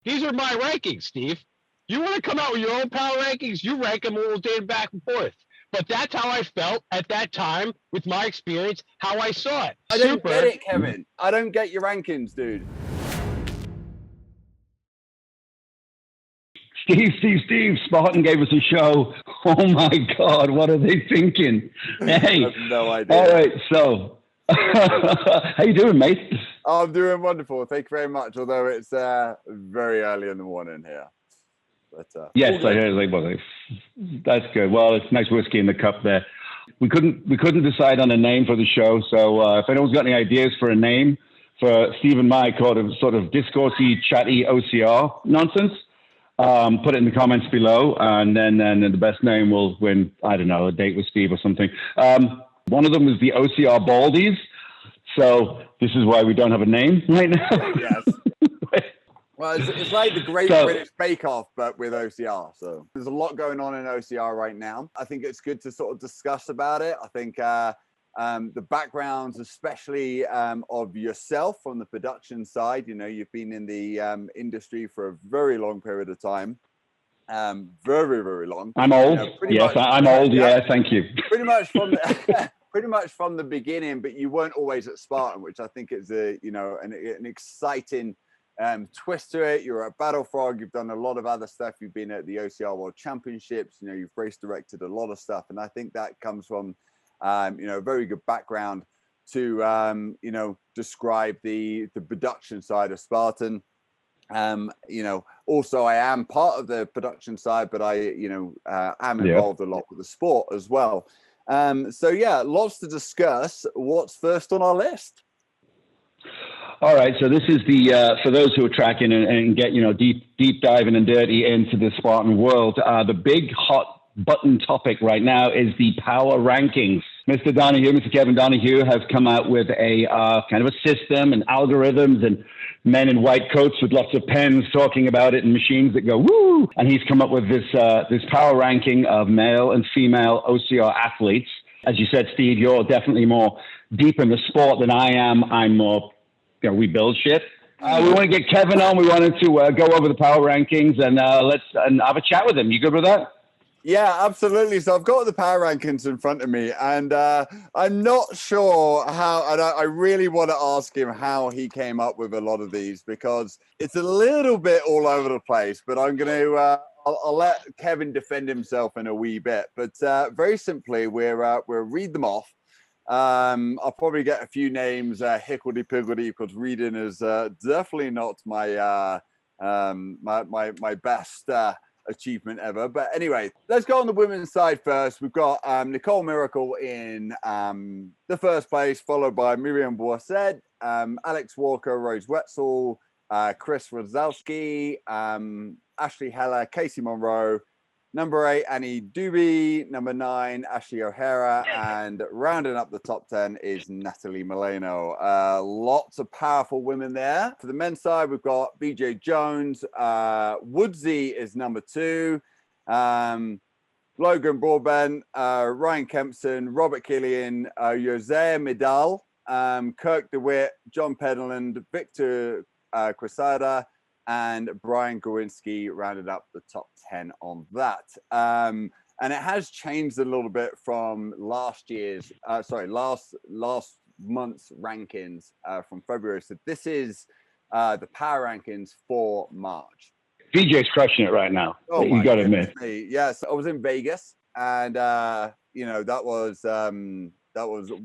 These are my rankings, Steve. You want to come out with your own power rankings? You rank them a little day back and forth. But that's how I felt at that time with my experience, how I saw it. I don't get it, Kevin. I don't get your rankings, dude. Steve, Spartan gave us a show. Oh my God, what are they thinking? Hey, I have no idea. All right, so how you doing, mate? I'm doing wonderful. Thank you very much. Although it's very early in the morning here. But yes, I heard. Well, that's good. Well, it's nice whiskey in the cup there. We couldn't decide on a name for the show. So if anyone's got any ideas for a name for Steve and my sort of discoursey, chatty OCR nonsense, put it in the comments below, and then the best name will win, I don't know, a date with Steve or something. One of them was the OCR Baldies. So this is why we don't have a name right now. Yes. Well, it's like the Great British Bake Off, but with OCR. So there's a lot going on in OCR right now. I think it's good to sort of discuss about it. I think the backgrounds, especially of yourself from the production side, you know, you've been in the industry for a very long period of time. Very, very long. I'm old. Yes, I'm old. Yeah, thank you. Pretty much from the, pretty much from the beginning, but you weren't always at Spartan, which I think is an exciting twist to it. You're at Battle Frog. You've done a lot of other stuff. You've been at the OCR World Championships. You know, you've race directed a lot of stuff, and I think that comes from a very good background to describe the production side of Spartan. Also I am part of the production side, but I am involved a lot with the sport as well. So yeah, lots to discuss. What's first on our list? All right, so this is the for those who are tracking and get deep diving and dirty into the Spartan world. The big hot button topic right now is the power rankings. Mr. Donoghue, Mr. Kevin Donoghue, has come out with a kind of a system and algorithms and men in white coats with lots of pens talking about it and machines that go woo. And he's come up with this power ranking of male and female OCR athletes. As you said, Steve, you're definitely more deep in the sport than I am. I'm more, we build shit. We want to get Kevin on. We wanted to go over the power rankings and let's have a chat with him. You good with that? Yeah, absolutely. So I've got the power rankings in front of me, and I'm not sure how, and I really want to ask him how he came up with a lot of these, because it's a little bit all over the place, but I'm going to, I'll let Kevin defend himself in a wee bit. But very simply, we'll read them off. I'll probably get a few names higgledy-piggledy, because reading is definitely not my my best achievement ever. But anyway, let's go on the women's side first. We've got Nicole Miracle in the first place, followed by Miriam Boisset, Alex Walker, Rose Wetzel, Chris Rosowski, Ashley Heller, Casey Monroe, number 8, Annie Doobie, number 9, Ashley O'Hara, and rounding up the top 10 is Natalie Milano. Lots of powerful women there. For the men's side, we've got BJ Jones, Woodsy is number 2, Logan Broadbent, Ryan Kempson, Robert Killian, Jose Medal, Kirk DeWitt, John Pedland, Victor Quesada, and Brian Gowinski rounded up the top 10 on that. And it has changed a little bit from last month's rankings from February. So this is the power rankings for March. VJ's crushing it right now. Oh, you got to admit. Yes, I was in Vegas, and that was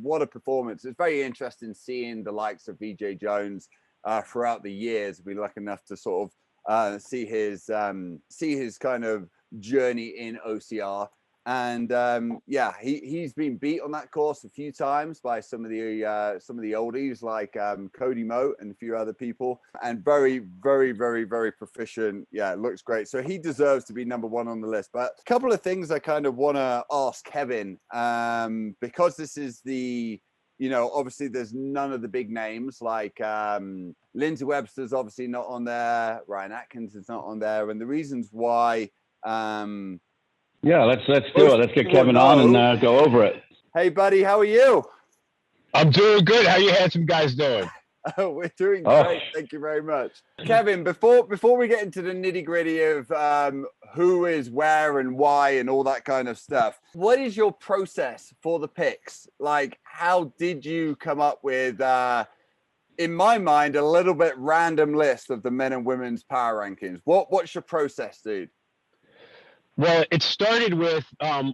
what a performance. It's very interesting seeing the likes of VJ Jones throughout the years. We're lucky enough to sort of see his kind of journey in OCR, and he's been beat on that course a few times by some of the oldies like Cody Moat and a few other people, and very, very, very, very proficient. Yeah, it looks great. So he deserves to be number 1 on the list. But a couple of things I kind of want to ask Kevin, because this is the obviously there's none of the big names like Lindsay Webster's obviously not on there. Ryan Atkins is not on there. And the reasons why. Let's do it. Let's get Kevin on and go over it. Hey, buddy, how are you? I'm doing good. How you handsome guys doing? We're doing Oh. great. Thank you very much. Kevin, before we get into the nitty-gritty of who is where and why and all that kind of stuff, what is your process for the picks? Like, how did you come up with, in my mind, a little bit random list of the men and women's power rankings? What's your process, dude? Well, it started with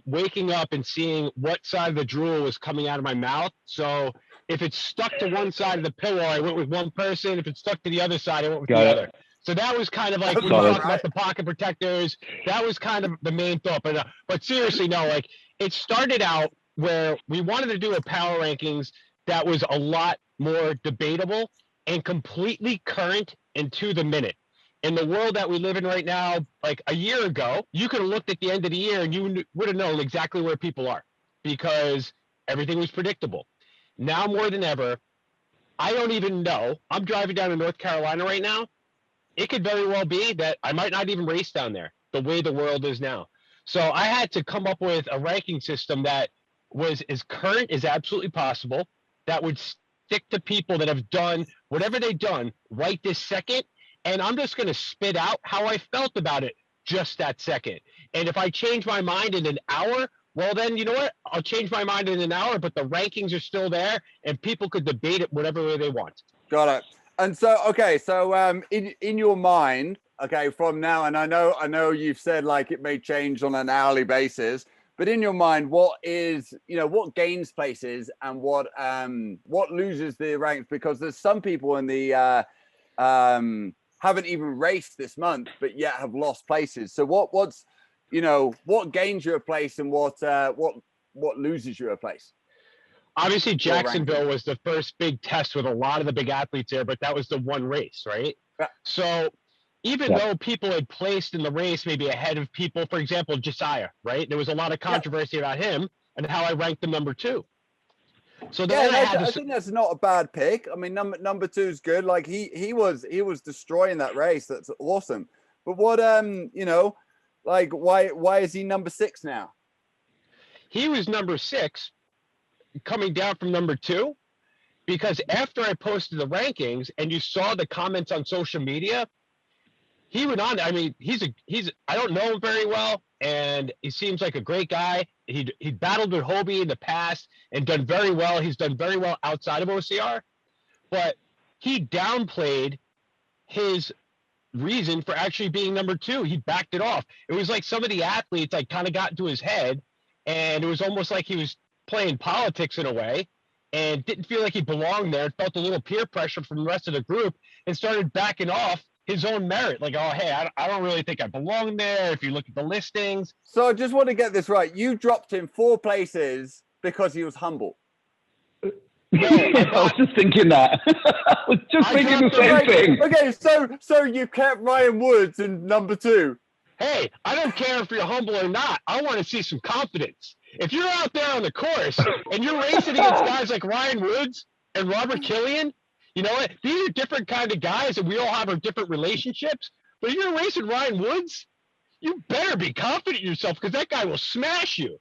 waking up and seeing what side of the drool was coming out of my mouth. So if it's stuck to one side of the pillow, I went with one person. If it's stuck to the other side, I went with the other. So that was kind of like when you talk about the pocket protectors, that was kind of the main thought. But seriously, no, like it started out where we wanted to do a power rankings that was a lot more debatable and completely current and to the minute. In the world that we live in right now, like a year ago, you could have looked at the end of the year and you would have known exactly where people are because everything was predictable. Now more than ever, I don't even know. I'm driving down to North Carolina right now. It could very well be that I might not even race down there the way the world is now. So I had to come up with a ranking system that was as current as absolutely possible, that would stick to people that have done whatever they've done right this second. And I'm just going to spit out how I felt about it just that second. And if I change my mind in an hour, well, then you know what? I'll change my mind in an hour, but the rankings are still there and people could debate it whatever way they want. Got it. And so, okay, so in your mind, okay, from now, and I know you've said like it may change on an hourly basis, but in your mind, what is, what gains places and what loses the ranks? Because there's some people in the haven't even raced this month, but yet have lost places. So what gains you a place and what loses you a place? Obviously, Jacksonville was the first big test with a lot of the big athletes there, but that was the one race, right? Yeah. So even though people had placed in the race maybe ahead of people, for example, Josiah, right? There was a lot of controversy about him and how I ranked him number 2. So then I think that's not a bad pick. I mean, number 2 is good. Like he was destroying that race. That's awesome. But what like why is he number 6 now? He was number 6, coming down from number 2, because after I posted the rankings and you saw the comments on social media, he went on. I mean, he's I don't know him very well, and he seems like a great guy. He battled with Hobie in the past and done very well. He's done very well outside of OCR, but he downplayed his reason for actually being number 2. He backed it off. It was like some of the athletes like kind of got into his head, and it was almost like he was playing politics in a way and didn't feel like he belonged there, felt a little peer pressure from the rest of the group and started backing off his own merit. Like, oh, hey, I don't really think I belong there if you look at the listings. So I just want to get this right. You dropped him 4 places because he was humble. No, I was just thinking that. I was just thinking the same thing. Okay, so you kept Ryan Woods in number 2. Hey, I don't care if you're humble or not. I want to see some confidence. If you're out there on the course and you're racing against guys like Ryan Woods and Robert Killian, you know what? These are different kind of guys, and we all have our different relationships. But if you're racing Ryan Woods, you better be confident in yourself because that guy will smash you.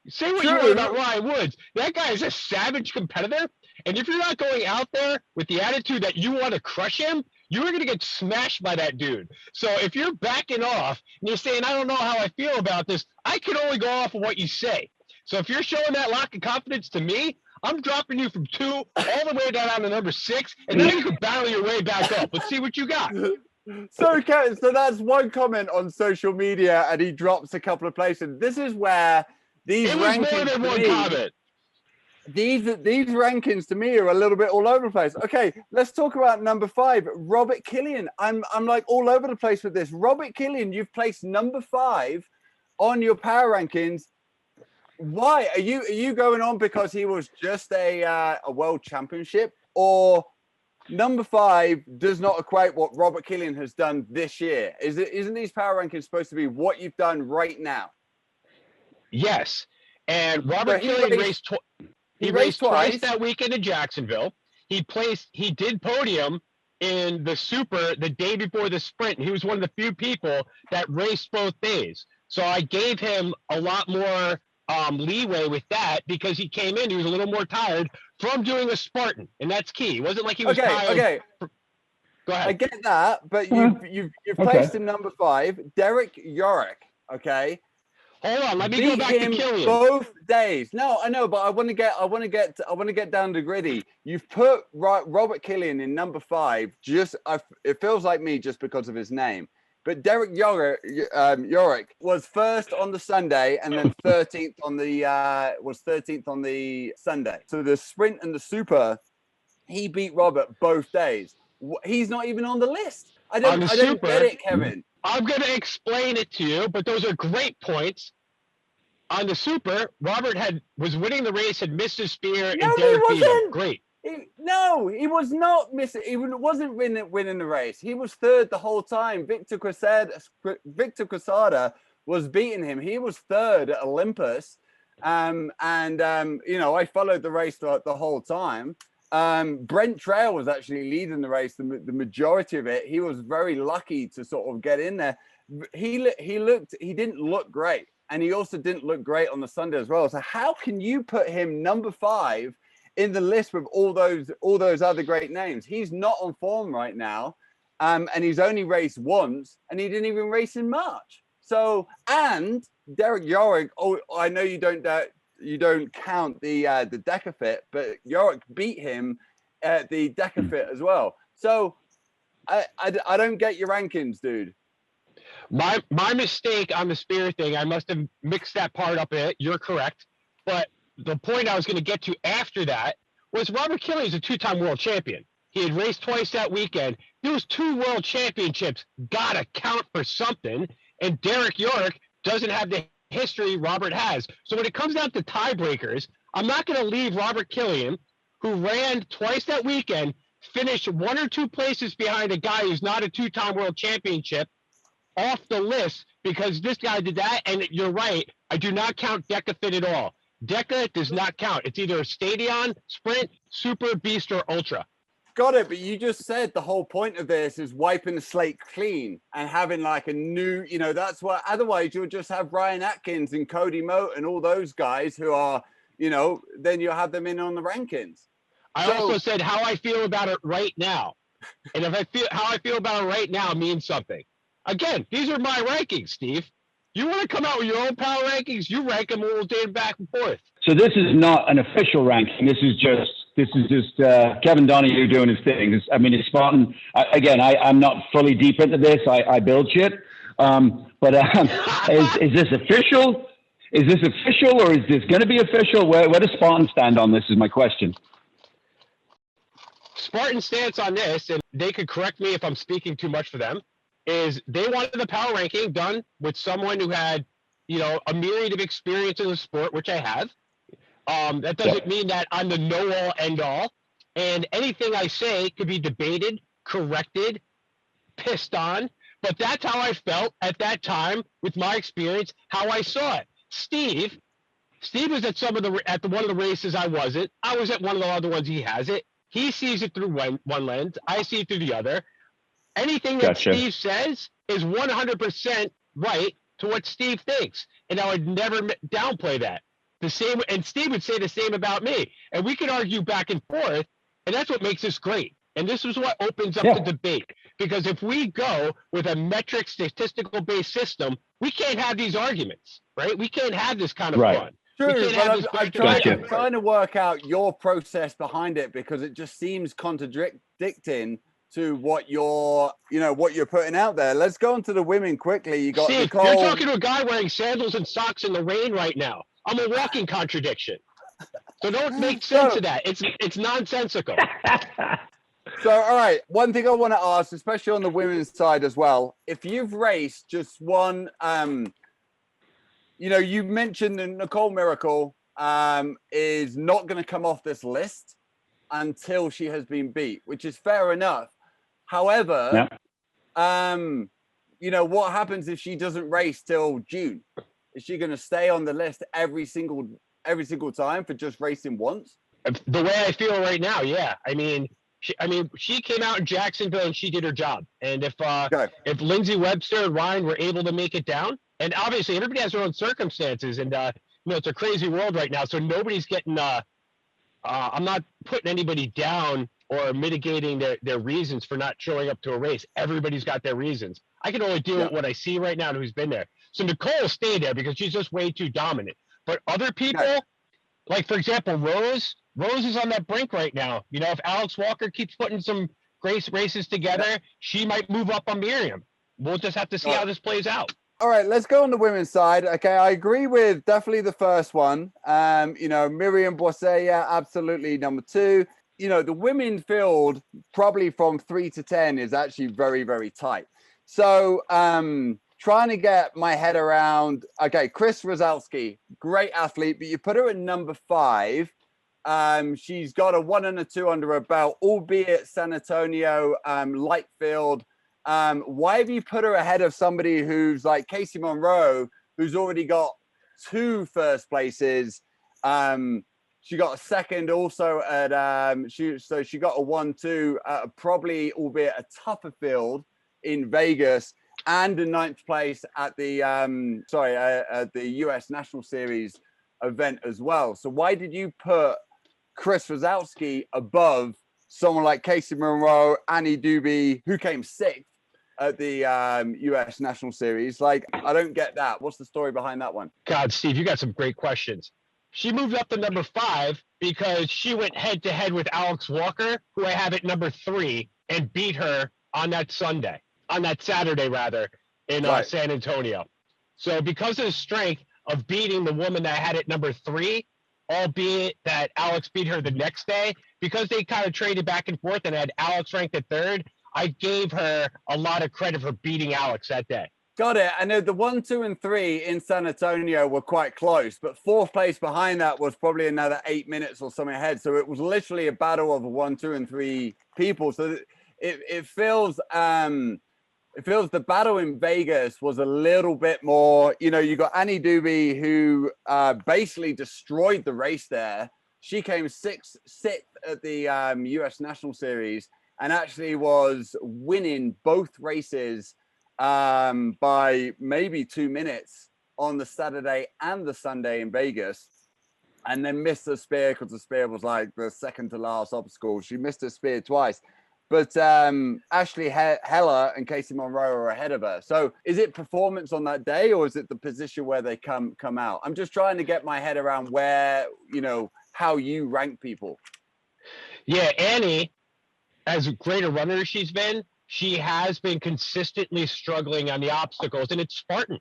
Say what you want about Ryan Woods. That guy is a savage competitor. And if you're not going out there with the attitude that you want to crush him, you're going to get smashed by that dude. So if you're backing off and you're saying, I don't know how I feel about this, I can only go off of what you say. So if you're showing that lack of confidence to me, I'm dropping you from 2 all the way down to number 6, and then you can battle your way back up. Let's see what you got. So that's one comment on social media, and he drops a couple of places. This is where these rankings more than one comment. These rankings to me are a little bit all over the place. Okay, let's talk about number 5, Robert Killian. I'm like all over the place with this. Robert Killian, you've placed number 5 on your power rankings. Why are you going on because he was just a world championship, or number 5 does not equate what Robert Killian has done this year? Isn't these power rankings supposed to be what you've done right now? Yes, and Robert Killian raced twice that weekend in Jacksonville. He did podium in the Super the day before the sprint. He was one of the few people that raced both days. So I gave him a lot more leeway with that because he came in, he was a little more tired from doing a Spartan, and that's key. It wasn't like he was tired. Okay. Go ahead. I get that, but you've placed him number 5, Derek Yorick. Okay. Hold on, let me go back to Killian. Both days. No, I know, but I want to get down to gritty. You've put Robert Killian in number 5. It feels like me just because of his name. But Derek Yorick was first on the Sunday and then 13th on the Sunday. So the sprint and the super, he beat Robert both days. He's not even on the list. I don't get it, Kevin. I'm going to explain it to you, but those are great points. On the super, Robert was winning the race, had missed his spear, and Derek beat him. Great. He was not missing. He wasn't winning the race. He was third the whole time. Victor Quesada was beating him. He was third at Olympus. I followed the race the whole time. Brent Trail was actually leading the race the majority of it. He was very lucky to sort of get in there. He didn't look great, and he also didn't look great on the Sunday as well. So how can you put him number 5 in the list with all those other great names? He's not on form right now, and he's only raced once, and he didn't even race in March. So, and Derek Yorick, I know you don't count the Decafit, but Yorick beat him at the Decafit as well. So I don't get your rankings, dude. My mistake on the spear thing, I must have mixed that part up a bit. You're correct. But the point I was going to get to after that was Robert Killian is a 2-time world champion. He had raced twice that weekend. Those 2 world championships got to count for something. And Derek Yorick doesn't have the history Robert has. So when it comes down to tiebreakers, I'm not going to leave Robert Killian, who ran twice that weekend, finished 1 or 2 places behind a guy who's not a 2-time world championship, off the list because this guy did that. And you're right, I do not count Decafit at all. Deca does not count. It's either a Stadion, Sprint, Super, Beast, or Ultra. Got it, but you just said the whole point of this is wiping the slate clean and having like a new, that's what, otherwise you'll just have Ryan Atkins and Cody Moat and all those guys who are, then you'll have them in on the rankings. I also said how I feel about it right now. And how I feel about it right now means something. Again, these are my rankings, Steve. You want to come out with your own power rankings, you rank them and we'll date back and forth. So this is not an official ranking. This is just Kevin Donoghue doing his thing. It's Spartan. I'm not fully deep into this. I build shit. Is this official? Is this official or is this going to be official? Where does Spartan stand on this is my question. Spartan's stance on this, and they could correct me if I'm speaking too much for them, is they wanted the power ranking done with someone who had, a myriad of experience in the sport, which I have. That doesn't mean that I'm the know-all, end-all. And anything I say could be debated, corrected, pissed on. But that's how I felt at that time with my experience, how I saw it. Steve was at one of the races I wasn't. I was at one of the other ones he has it. He sees it through one lens. I see it through the other. Anything that Steve says is 100% right to what Steve thinks. And I would never downplay that. The same, and Steve would say the same about me. And we could argue back and forth, and that's what makes this great. And this is what opens up the debate. Because if we go with a metric statistical-based system, we can't have these arguments, right? We can't have this kind of fun. True, but I'm trying to work out your process behind it because it just seems contradicting to what you're putting out there. Let's go on to the women quickly. You got Steve, Nicole. You're talking to a guy wearing sandals and socks in the rain right now. I'm a walking contradiction. So don't make sense of that. It's nonsensical. So, all right. One thing I want to ask, especially on the women's side as well, if you've raced just one, you mentioned that Nicole Miracle is not going to come off this list until she has been beat, which is fair enough. However, what happens if she doesn't race till June? Is she going to stay on the list every single time for just racing once? The way I feel right now, yeah. She came out in Jacksonville and she did her job. And if Lindsay Webster and Ryan were able to make it down, and obviously everybody has their own circumstances, and it's a crazy world right now. So nobody's getting, I'm not putting anybody down or mitigating their reasons for not showing up to a race. Everybody's got their reasons. I can only deal with what I see right now and who's been there. So Nicole stayed there because she's just way too dominant. But other people, like for example, Rose is on that brink right now. If Alex Walker keeps putting some great races together, she might move up on Miriam. We'll just have to see how this plays out. All right, let's go on the women's side. Okay, I agree with definitely the first one. Miriam Boisset, yeah, absolutely number 2. The women field, probably from 3 to 10, is actually very, very tight. So trying to get my head around, okay, Chris Rosowski, great athlete, but you put her at number 5. She's got a 1 and a 2 under her belt, albeit San Antonio, light field. Why have you put her ahead of somebody who's like Casey Monroe, who's already got 2 first places? She got a second also at she got a 1-2, probably albeit a tougher field in Vegas, and a 9th place at the at the US National Series event as well. So why did you put Chris Rosowski above someone like Casey Monroe, Annie Doobie, who came 6th at the US National Series? Like, I don't get that. What's the story behind that one? God, Steve, you got some great questions. She moved up to number 5 because she went head to head with Alex Walker, who I have at number 3, and beat her on that Saturday rather, in San Antonio. So because of the strength of beating the woman that I had at number 3, albeit that Alex beat her the next day, because they kind of traded back and forth and had Alex ranked at 3rd, I gave her a lot of credit for beating Alex that day. Got it. I know the 1, 2, and 3 in San Antonio were quite close, but 4th place behind that was probably another 8 minutes or something ahead. So it was literally a battle of 1, 2, and 3 people. So it feels the battle in Vegas was a little bit more. You got Annie Doobie, who basically destroyed the race there. She came 6th at the US National Series and actually was winning both races by maybe 2 minutes on the Saturday and the Sunday in Vegas, and then missed the spear because the spear was like the second to last obstacle. She missed her spear twice, but Ashley Heller and Casey Monroe are ahead of her. So is it performance on that day, or is it the position where they come out? I'm just trying to get my head around where, how you rank people. Yeah, Annie, as great a runner as she's been, she has been consistently struggling on the obstacles, and it's Spartan.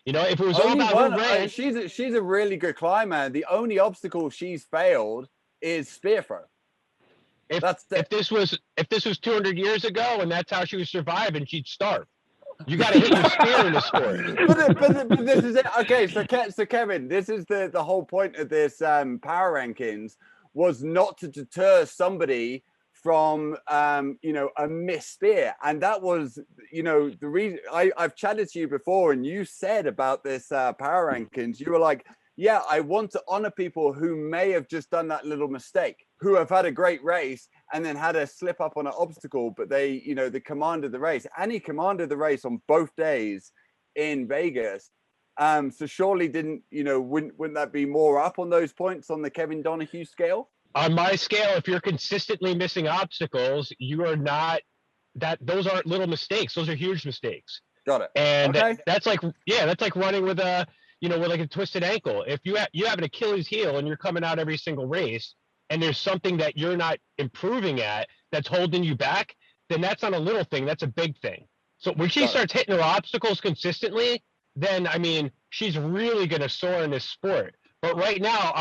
If it was all about her range, she's a really good climber. The only obstacle she's failed is spear throw. If this was 200 years ago and that's how she was surviving, she'd starve. You got to hit your spear in the sport. But this is it. Okay, so Kevin, this is the whole point of this power rankings, was not to deter somebody from a missed spear. And that was the reason I've chatted to you before, and you said about this power rankings, you were like, yeah, I want to honor people who may have just done that little mistake, who have had a great race and then had a slip up on an obstacle, but they commanded the race. And he commanded the race on both days in Vegas. So surely wouldn't that be more up on those points on the Kevin Donoghue scale? On my scale, if you're consistently missing obstacles, you are not those aren't little mistakes. Those are huge mistakes. Got it. And that's like running with a, with like a twisted ankle. If you have an Achilles heel and you're coming out every single race and there's something that you're not improving at that's holding you back, then that's not a little thing. That's a big thing. So when she starts hitting her obstacles consistently, then, I mean, she's really going to soar in this sport. But right now,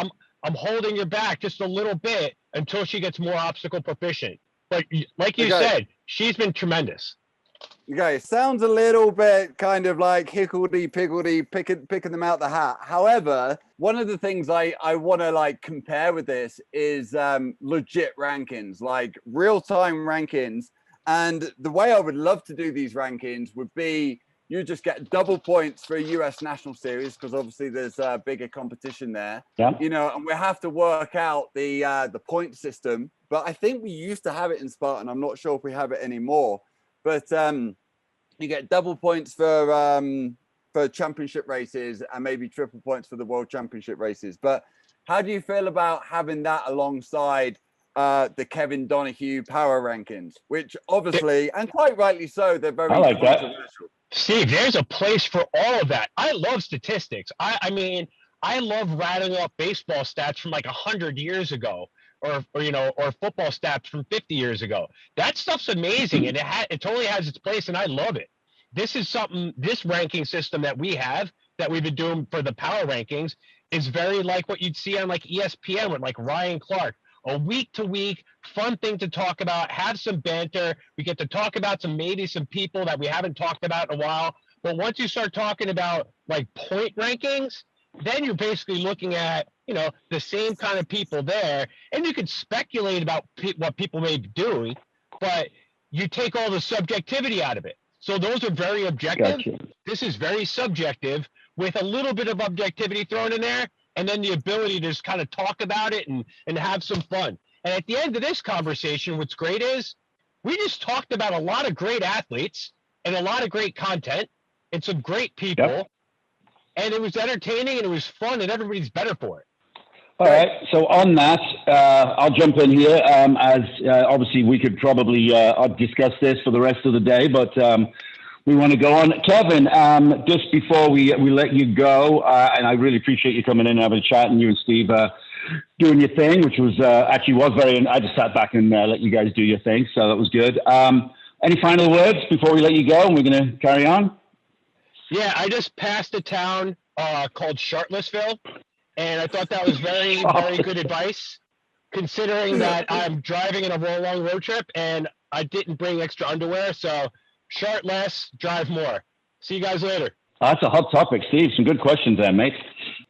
I'm holding her back just a little bit until she gets more obstacle proficient. But like you said, she's been tremendous. Okay, sounds a little bit kind of like higgledy-piggledy, picking them out the hat. However, one of the things I want to like compare with this is legit rankings, like real-time rankings. And the way I would love to do these rankings would be you just get double points for a US National Series, because obviously there's a bigger competition there. Yeah. And we have to work out the point system. But I think we used to have it in Spartan. I'm not sure if we have it anymore. But you get double points for for championship races and maybe triple points for the world championship races. But how do you feel about having that alongside the Kevin Donoghue power rankings, which obviously, and quite rightly so, they're very controversial. Steve, there's a place for all of that. I love statistics. I mean, I love rattling off baseball stats from like 100 years ago, or football stats from 50 years ago. That stuff's amazing, and it totally has its place, and I love it. This is something. This ranking system that we've been doing for the power rankings is very like what you'd see on like ESPN with like Ryan Clark. A week-to-week fun thing to talk about, have some banter. We get to talk about some people that we haven't talked about in a while. But once you start talking about like point rankings, then you're basically looking at, the same kind of people there. And you can speculate about what people may be doing, but you take all the subjectivity out of it. So those are very objective. Gotcha. This is very subjective with a little bit of objectivity thrown in there. And then the ability to just kind of talk about it and have some fun. And at the end of this conversation, what's great is we just talked about a lot of great athletes and a lot of great content and some great people. Yep. And it was entertaining and it was fun and everybody's better for it. All right. So on that, I'll jump in here. As obviously we could probably discuss this for the rest of the day, but we want to go on. Kevin, just before we let you go, and I really appreciate you coming in and having a chat, and you and Steve doing your thing, which was very, I just sat back and let you guys do your thing, so that was good. Any final words before we let you go, and we're going to carry on? Yeah, I just passed a town called Charlottesville, and I thought that was very, very good advice, considering that I'm driving in a long road trip, and I didn't bring extra underwear, so short less, drive more. See you guys later. That's a hot topic, Steve. Some good questions there, mate.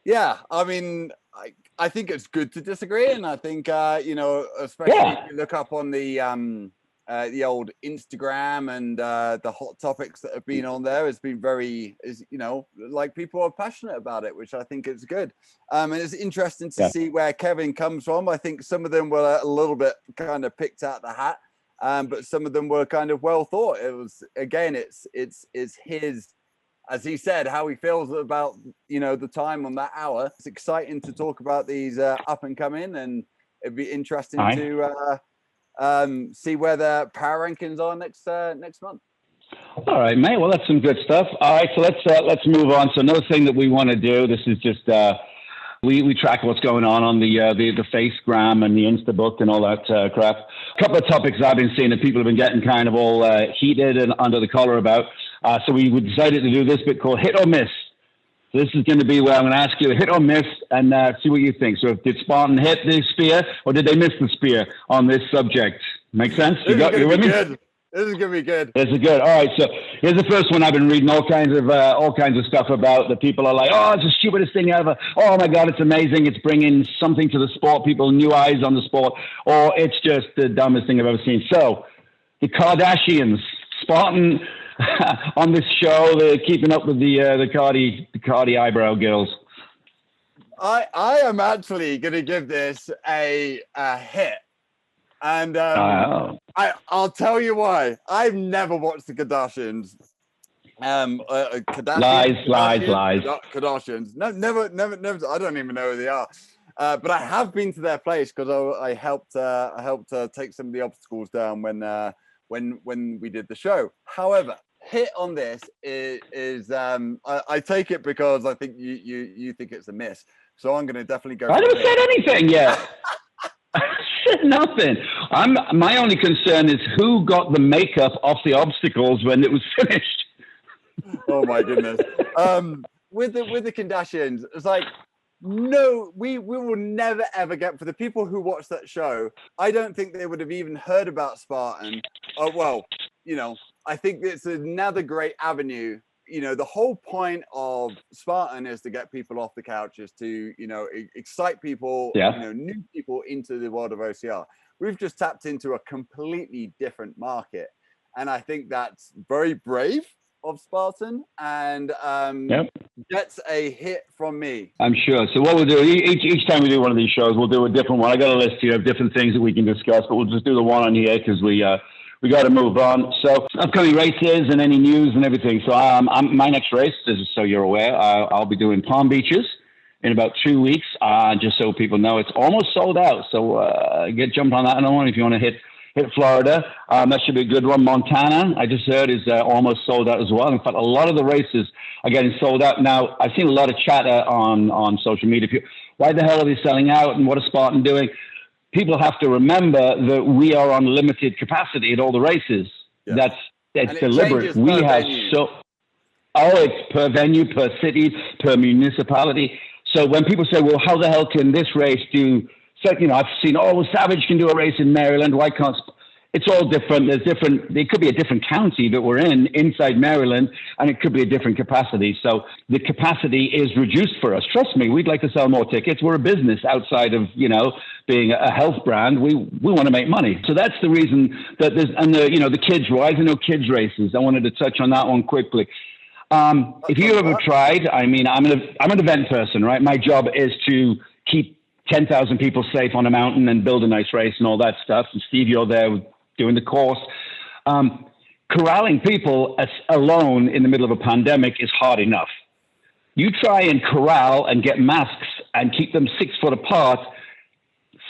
Yeah, I mean, I think it's good to disagree, and I think especially if you look up on the old Instagram and the hot topics that have been on there, it's been like people are passionate about it, which I think is good. And it's interesting to see where Kevin comes from. I think some of them were a little bit kind of picked out the hat. But some of them were kind of well thought. It was, again, it's his, as he said, how he feels about, the time on that hour. It's exciting to talk about these up and coming, and it'd be interesting to see where the power rankings are next month. All right, mate. Well, that's some good stuff. All right, so let's move on. So another thing that we want to do, this is just we track what's going on the Facegram and the Instabook and all that crap. A couple of topics I've been seeing that people have been getting kind of all heated and under the collar about. So we decided to do this bit called Hit or Miss. So this is going to be where I'm going to ask you a hit or miss and see what you think. So did Spartan hit the spear or did they miss the spear on this subject? Make sense? You with me? Good. This is gonna be good. This is good. All right, so here's the first one. I've been reading all kinds of stuff about that. People are like, "Oh, it's the stupidest thing ever." "Oh my God, it's amazing! It's bringing something to the sport. People new eyes on the sport." Or it's just the dumbest thing I've ever seen. So, the Kardashians, Spartan, on this show, they're keeping up with the Cardi eyebrow girls. I am actually gonna give this a hit. And I'll tell you why. I've never watched the Kardashians. Lies. Kardashians. No, never. I don't even know who they are. But I have been to their place because I helped take some of the obstacles down when we did the show. However, hit on this is I take it because I think you think it's a miss. So I'm going to definitely go. I never said anything yet. Nothing. My only concern is who got the makeup off the obstacles when it was finished. Oh my goodness. With the Kardashians, it's like, no, we will never ever get, for the people who watch that show, I don't think they would have even heard about Spartan. I think it's another great avenue. The whole point of Spartan is to get people off the couch, is to, excite people, new people into the world of OCR. We've just tapped into a completely different market. And I think that's very brave of Spartan, and gets a hit from me. I'm sure. So what we'll do, each time we do one of these shows, we'll do a different one. I got a list here of different things that we can discuss, but we'll just do the one on here because we we got to move on. So upcoming races and any news and everything. So my next race, just so you're aware, I'll be doing Palm Beaches in about 2 weeks. Just so people know, it's almost sold out. So get jumped on that. I don't know if you want to hit Florida. That should be a good one. Montana, I just heard, is almost sold out as well. In fact, a lot of the races are getting sold out now. I've seen a lot of chatter on social media. Why the hell are they selling out, and what is Spartan doing? People have to remember that we are on limited capacity at all the races. Yeah. That's deliberate. We have it's per venue, per city, per municipality. So when people say, well, how the hell can this race do? So, I've seen, Savage can do a race in Maryland. Why can't? It's all different. It could be a different county that we're in inside Maryland, and it could be a different capacity. So the capacity is reduced for us. Trust me, we'd like to sell more tickets. We're a business outside of, being a health brand. We want to make money. So that's the reason that the kids, why is there no kids races? I wanted to touch on that one quickly. If you ever tried, I'm an event person, right? My job is to keep 10,000 people safe on a mountain and build a nice race and all that stuff. And Steve, you're there doing the course. Corralling people alone in the middle of a pandemic is hard enough. You try and corral and get masks and keep them 6 foot apart,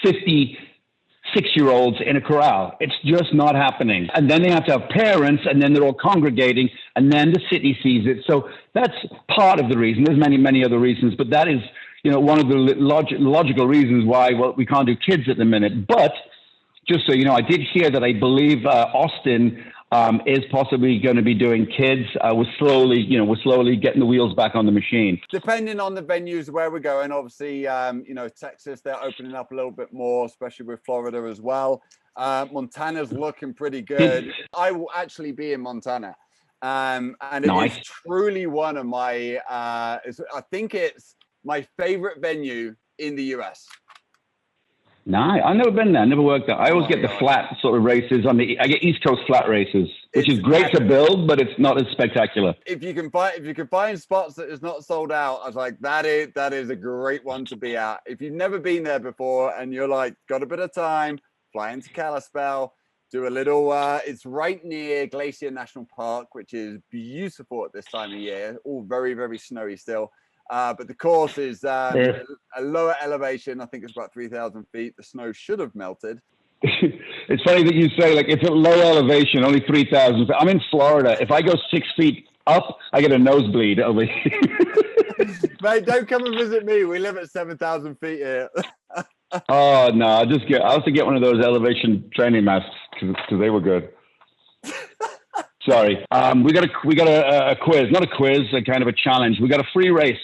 56-year-olds in a corral. It's just not happening. And then they have to have parents, and then they're all congregating, and then the city sees it. So that's part of the reason. There's many, many other reasons, but that is one of the logical reasons why we can't do kids at the minute. But just so you know, I did hear that I believe Austin is possibly going to be doing kids. We're slowly getting the wheels back on the machine. Depending on the venues where we're going, obviously, Texas, they're opening up a little bit more, especially with Florida as well. Montana's looking pretty good. I will actually be in Montana. And it is truly one of my, I think it's my favorite venue in the US. No, I've never been there. Never worked there. I always get the flat sort of races I get East Coast flat races, which is great to build, but it's not as spectacular. If you can find spots that is not sold out, I was like, that is a great one to be at. If you've never been there before and you're like, got a bit of time, fly into Kalispell, do a little, it's right near Glacier National Park, which is beautiful at this time of year, all very, very snowy still. But the course is a lower elevation. I think it's about 3,000 feet. The snow should have melted. It's funny that you say, like, it's at low elevation, only 3,000 feet. I'm in Florida. If I go 6 feet up, I get a nosebleed over here. Mate, don't come and visit me. We live at 7,000 feet here. Oh, no. I have to get one of those elevation training masks because they were good. Sorry. We got a quiz, not a quiz, a kind of a challenge. We got a free race.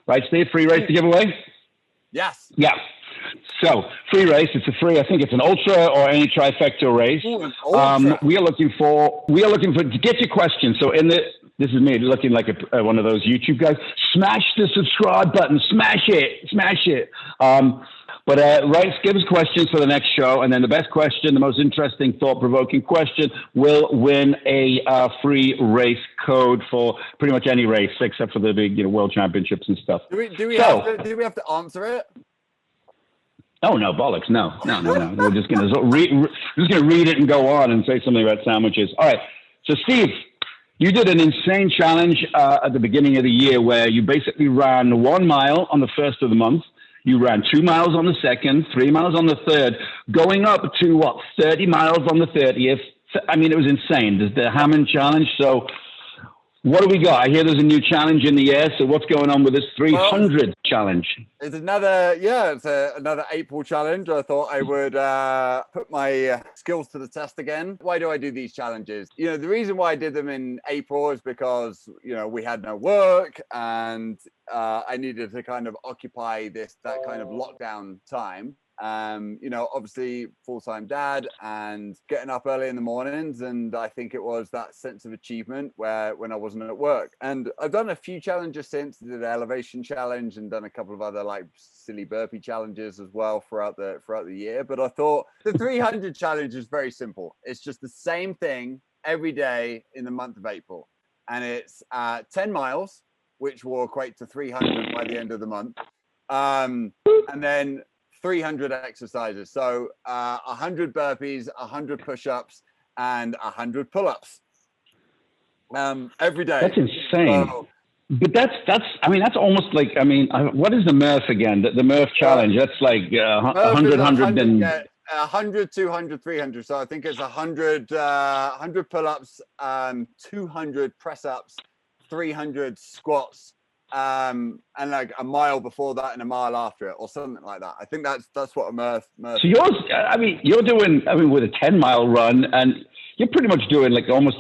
Right, Steve? Free race to give away? Yes. Yeah. So, free race. It's a free, I think it's an ultra or any trifecta race. Ooh, an ultra. We are looking for, to get your question. So, this is me looking like one of those YouTube guys. Smash the subscribe button. Smash it. But give us questions for the next show, and then the best question, the most interesting, thought-provoking question will win a free race code for pretty much any race, except for the big, world championships and stuff. Do we have to answer it? Oh no, bollocks! No. We're just gonna read it and go on and say something about sandwiches. All right. So Steve, you did an insane challenge at the beginning of the year where you basically ran 1 mile on the first of the month. You ran 2 miles on the second, 3 miles on the third, going up to 30 miles on the 30th. I mean, it was insane. There's the Hammond challenge. So what do we got? I hear there's a new challenge in the air. So what's going on with this 300 challenge? It's another April challenge. I thought I would put my skills to the test again. Why do I do these challenges? The reason why I did them in April is because, we had no work and I needed to kind of occupy that kind of lockdown time. Obviously full-time dad and getting up early in the mornings. And I think it was that sense of achievement when I wasn't at work. And I've done a few challenges since. I did the elevation challenge and done a couple of other like silly burpee challenges as well throughout the year. But I thought the 300 challenge is very simple. It's just the same thing every day in the month of April. And it's 10 miles, which will equate to 300 by the end of the month. And then 300 exercises. So 100 burpees, 100 push-ups, and 100 pull-ups every day. That's insane. So, but that's almost like, what is the Murph again? The Murph challenge. That's like 100, 100, 200, 300. So I think it's 100 pull-ups, 200 press-ups, 300 squats, and like a mile before that and a mile after it, or something like that. I think that's what a Murph. So yours, you're doing, with a 10-mile run, and you're pretty much doing like almost,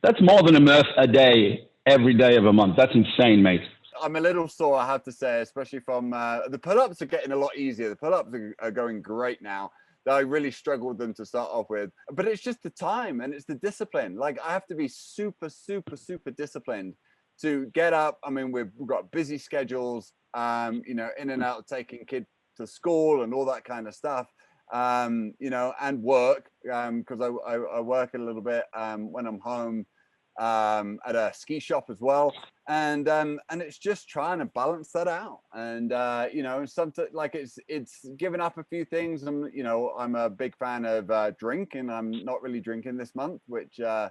that's more than a Murph a day, every day of a month. That's insane, mate. I'm a little sore, I have to say, especially from the pull-ups are getting a lot easier. The pull-ups are going great now. I really struggled with them to start off with, but it's just the time and it's the discipline. Like I have to be super, super, super disciplined to get up. I mean, we've got busy schedules, in and out of taking kids to school and all that kind of stuff, and work, because I work a little bit when I'm home at a ski shop as well. And it's just trying to balance that out. And, sometimes like it's giving up a few things. I'm a big fan of drink, and I'm not really drinking this month, which, I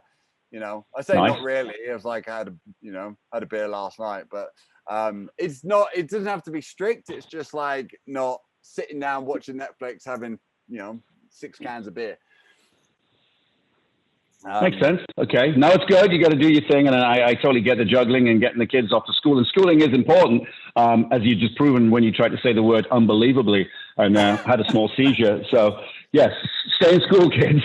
say nice. Not really. It was like I had a beer last night, but it doesn't have to be strict. It's just like not sitting down watching Netflix, having 6 cans of beer. Makes sense. Okay. No, it's good. You got to do your thing. And I totally get the juggling and getting the kids off to school. And schooling is important, as you've just proven when you tried to say the word unbelievably and had a small seizure. So, yes, stay in school, kids.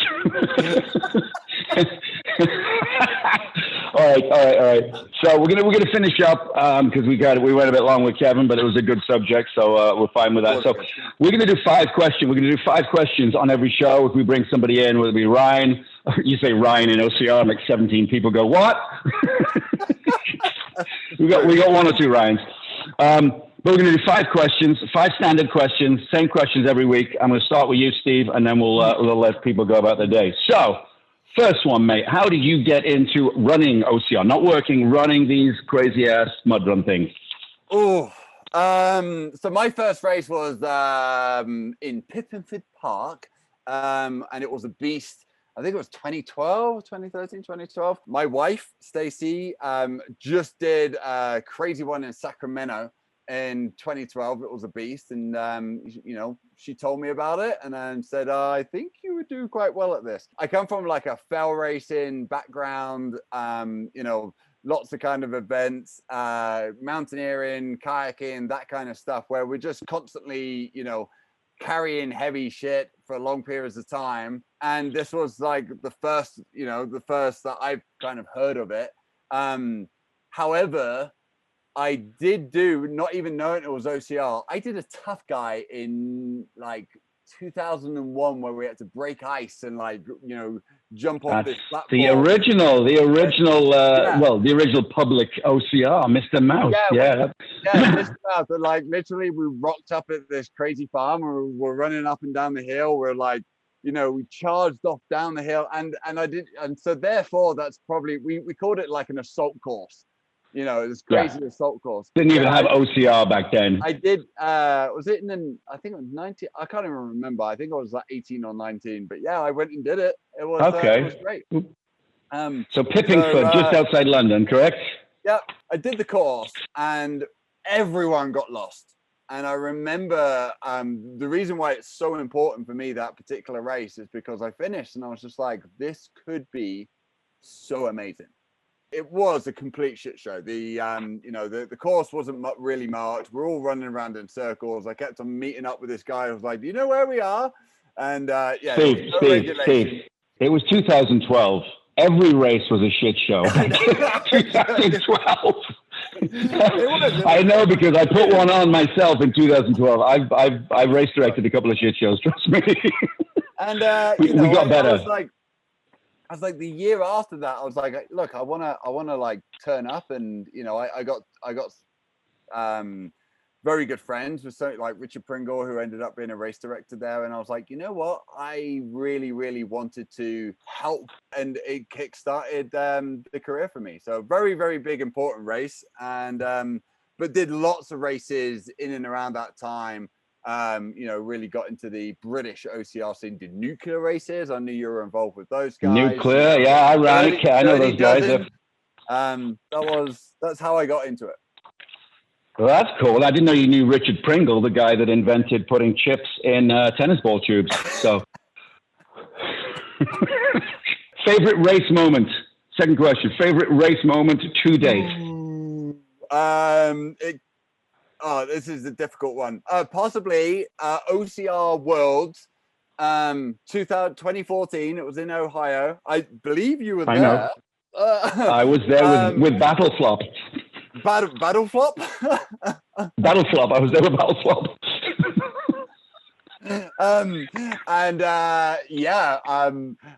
All right. So we're gonna finish up because we went a bit long with Kevin, but it was a good subject, so we're fine with that. So we're gonna do 5 questions. We're gonna do 5 questions on every show. If we bring somebody in, whether it be Ryan, you say Ryan in OCR, like 17 people go, what? we got 1 or 2 Ryans. But we're going to do 5 questions, 5 standard questions, same questions every week. I'm going to start with you, Steve, and then we'll let people go about their day. So, first one, mate, how did you get into running OCR? Not working, running these crazy-ass mud run things. Oh, so my first race was in Pippenford Park, and it was a beast. I think it was 2013, 2012. My wife, Stacy, just did a crazy one in Sacramento in 2012. It was a beast. And, she told me about it and said, I think you would do quite well at this. I come from like a fell racing background, lots of kind of events, mountaineering, kayaking, that kind of stuff, where we're just constantly, carrying heavy shit for long periods of time. And this was like the first that I've kind of heard of it. However, I did do, not even knowing it was OCR, I did a tough guy in like 2001 where we had to break ice and jump off this platform. The original public OCR, Mr. Mouse. Yeah, Mr. Mouse. But literally we rocked up at this crazy farm and we're running up and down the hill. We're we charged off down the hill and so therefore that's probably, we called it like an assault course. This crazy assault course. Didn't even have OCR back then. I did. Was it I think it was 19? I can't even remember. I think I was like 18 or 19. But yeah, I went and did it. It was okay. It was great. So Pippingford, just outside London, correct? Yeah, I did the course, and everyone got lost. And I remember the reason why it's so important for me, that particular race, is because I finished and I was just like, this could be so amazing. It was a complete shit show. The course wasn't really marked. We're all running around in circles. I kept on meeting up with this guy. I was like, do you know where we are? And Steve, it was 2012. Every race was a shit show. 2012. I know, because I put one on myself in 2012. I've race directed a couple of shit shows. Trust me. And we got better. I was like the year after that, I was like, look, I wanna like turn up, and I got very good friends with something like Richard Pringle, who ended up being a race director there, and I was like, you know what, I really, really wanted to help, and it kickstarted the career for me. So very, very big, important race, and but did lots of races in and around that time. really got into the British OCR scene, did nuclear races. I knew you were involved with those guys. Nuclear, yeah, I ran it. I know those guys. That's how I got into it. Well, that's cool. I didn't know you knew Richard Pringle, the guy that invented putting chips in tennis ball tubes. So, favorite race moment. Second question. Favorite race moment to date. This is a difficult one. Possibly OCR Worlds 2014. It was in Ohio. I believe you were there. I know. I was there with Battle Flop. Battle Flop? Battle Flop. I was there with Battle Flop.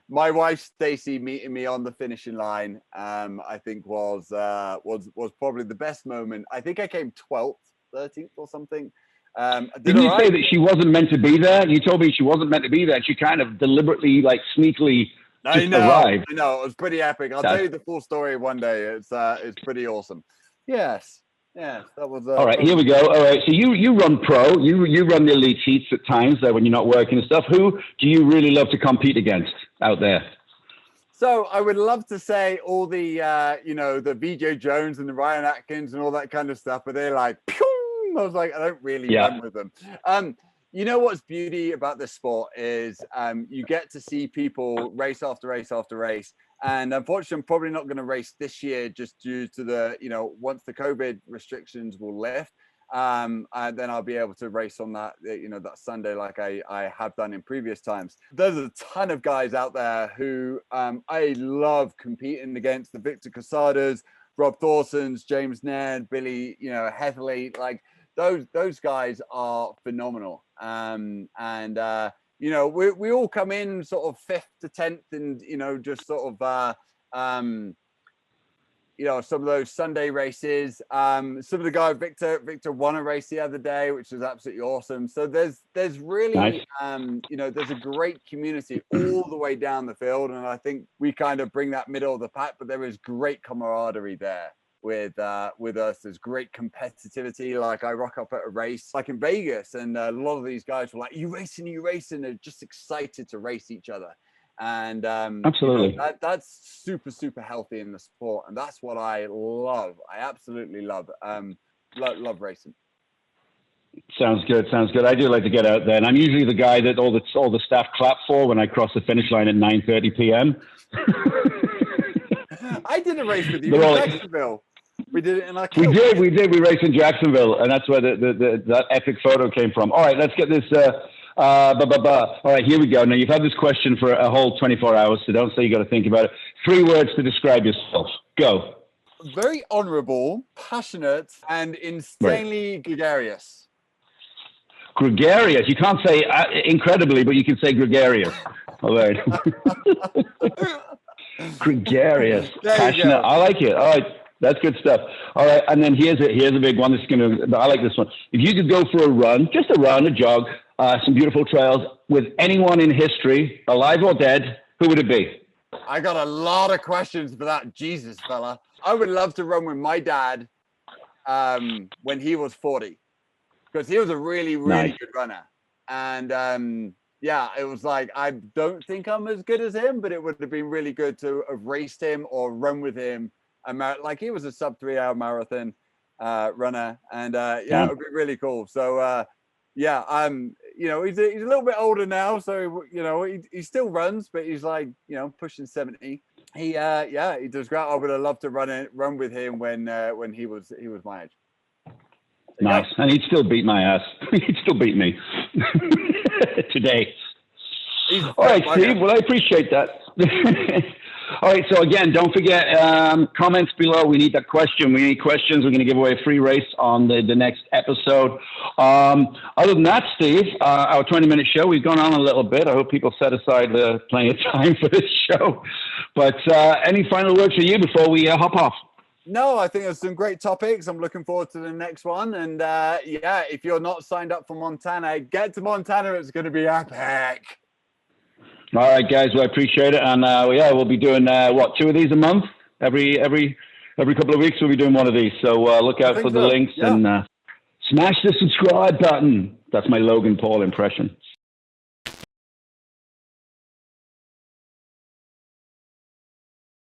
My wife Stacy meeting me on the finishing line, I think was probably the best moment. I think I came 12th, 13th or something. Didn't you say that she wasn't meant to be there? You told me she wasn't meant to be there. She kind of deliberately, like sneakily arrived. I know. It was pretty epic. I'll tell you the full story one day. It's pretty awesome. Yes. Yeah, that was. All right, here we go. All right, so you run pro, you run the elite heats at times when you're not working and stuff. Who do you really love to compete against out there? So I would love to say all the the VJ Jones and the Ryan Atkins and all that kind of stuff, but they're like, pew! I was like, I don't really run with them. You know what's beauty about this sport is you get to see people race after race after race. And unfortunately, I'm probably not going to race this year just due to the, once the COVID restrictions will lift, and then I'll be able to race on that, that Sunday like I have done in previous times. There's a ton of guys out there who I love competing against, the Victor Casadas, Rob Dawson's, James Nairn, Billy, Heatherly, like those guys are phenomenal. We all come in sort of 5th to 10th and, just sort of, some of those Sunday races. Some of the guys, Victor won a race the other day, which was absolutely awesome. So there's really, nice. There's a great community all the way down the field. And I think we kind of bring that middle of the pack, but there is great camaraderie there. With us, there's great competitivity. Like I rock up at a race like in Vegas, and a lot of these guys were like, you racing, they're just excited to race each other. And absolutely, that's super healthy in the sport, and that's what I love. I absolutely love racing. Sounds good. I do like to get out there, and I'm usually the guy that all the staff clap for when I cross the finish line at 9:30 p.m. I did a race with you in Jacksonville. We did it in our We did. We raced in Jacksonville, and that's where that epic photo came from. All right, let's get this. All right, here we go. Now, you've had this question for a whole 24 hours, so don't say you got to think about it. 3 words to describe yourself. Go. Very honorable, passionate, and insanely gregarious. Gregarious. You can't say incredibly, but you can say gregarious. All right. Gregarious. Passionate. I like it. All right. That's good stuff. All right, and then here's a big one. I like this one. If you could go for a run, just a run, a jog, some beautiful trails with anyone in history, alive or dead, who would it be? I got a lot of questions for that. Jesus, fella. I would love to run with my dad when he was 40, because he was a really nice. Good runner. And it was like, I don't think I'm as good as him, but it would have been really good to have raced him or run with him. Like he was a sub 3 hour marathon runner, and it would be really cool. So he's a little bit older now, so he still runs, but he's like pushing 70. He does great. I would have loved to run with him when he was my age. Nice, and he'd still beat my ass. He'd still beat me today. All right, Steve. Well, I appreciate that. All right, so again, don't forget, comments below. We need that question. We need questions. We're going to give away a free race on the next episode. Other than that, Steve, our 20-minute show, we've gone on a little bit. I hope people set aside plenty of time for this show. But any final words for you before we hop off? No, I think there's some great topics. I'm looking forward to the next one. And if you're not signed up for Montana, get to Montana. It's going to be epic. All right, guys. Well, I appreciate it, and we'll be doing 2 of these a month. Every couple of weeks, we'll be doing one of these. So look out for the links and Smash the subscribe button. That's my Logan Paul impression.